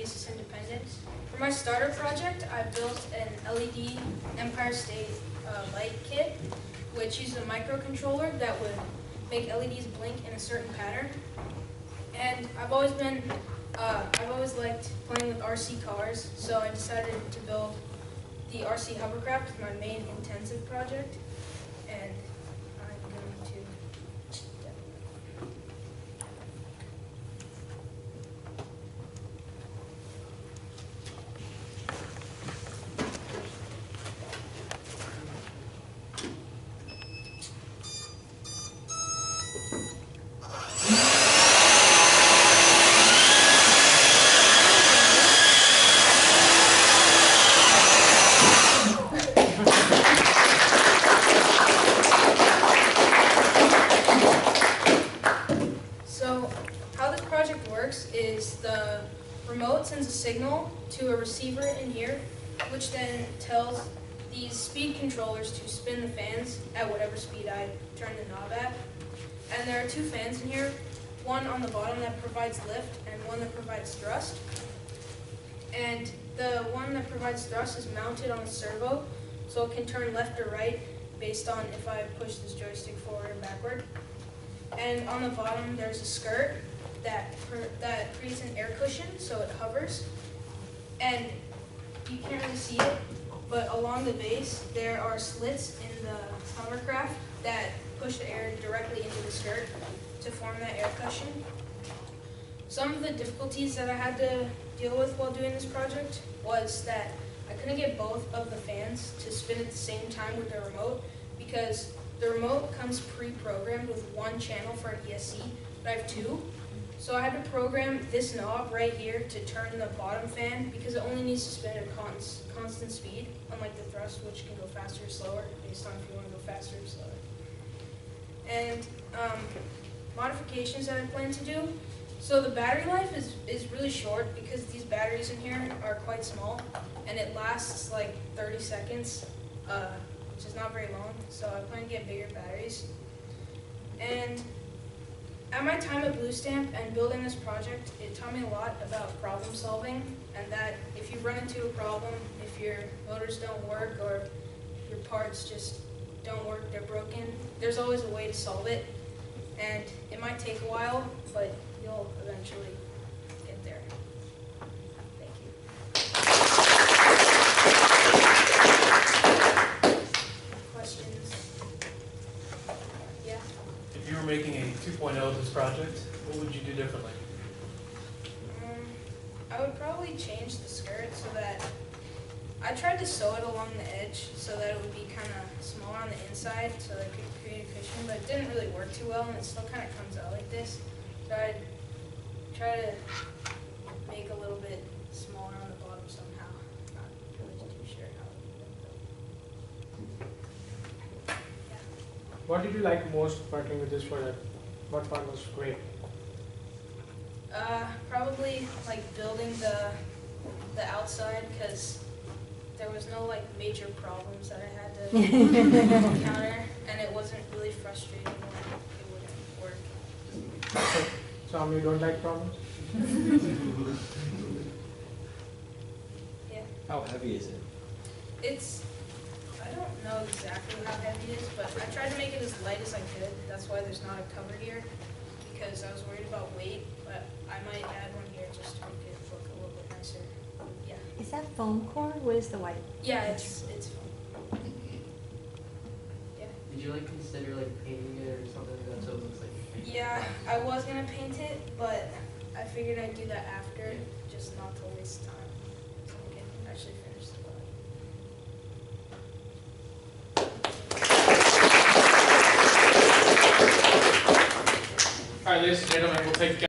Kansas Independent. For my starter project, I built an LED Empire State light kit, which uses a microcontroller that would make LEDs blink in a certain pattern. And I've always liked playing with RC cars, so I decided to build the RC hovercraft as my main intensive project. And I'm going to is the remote sends a signal to a receiver in here, which then tells these speed controllers to spin the fans at whatever speed I turn the knob at. And there are two fans in here, one on the bottom that provides lift and one that provides thrust. And the one that provides thrust is mounted on a servo, so it can turn left or right based on if I push this joystick forward or backward. And on the bottom there's a skirt that creates an air cushion, so it hovers. And you can't really see it, but along the base there are slits in the hovercraft that push the air directly into the skirt to form that air cushion. Some of the difficulties that I had to deal with while doing this project was that I couldn't get both of the fans to spin at the same time with the remote, because the remote comes pre-programmed with one channel for an ESC, but I have two. So I had to program this knob right here to turn the bottom fan, because it only needs to spin at a constant speed, unlike the thrust, which can go faster or slower based on if you want to go faster or slower. And modifications that I plan to do. So the battery life is really short because these batteries in here are quite small, and it lasts like 30 seconds, which is not very long. So I plan to get bigger batteries. And at my time at Blue Stamp and building this project, it taught me a lot about problem solving, and that if you run into a problem, if your motors don't work or your parts just don't work, they're broken, there's always a way to solve it. And it might take a while, but you'll eventually get there. Thank you. Questions? Yeah? If you were making a 2.0 of this project, what would you do differently? I would probably change the skirt so that I tried to sew it along the edge so that it would be kind of smaller on the inside so that it could create a cushion, but it didn't really work too well, and it still kind of comes out like this. So I'd try to make a little bit smaller on the bottom somehow. Not really too sure how it would go. Yeah. What did you like most working with this project? What part was great? Probably like building the outside, because there was no like major problems that I had to encounter, and it wasn't really frustrating when it wouldn't work. So you don't like problems? Yeah. How heavy is it? I don't know exactly how heavy it is, but I tried to make it as light as I could. That's why there's not a cover here, because I was worried about weight, but I might add one here just to make it look a little bit nicer. Yeah. Is that foam core? What is the white? Yeah, it's fun. Yeah. Did you consider painting it or something like that so it looks like you're painting it? Yeah, I was gonna paint it, but I figured I'd do that after, just not to waste time. So I can actually finish the body. All right, ladies and gentlemen, we'll take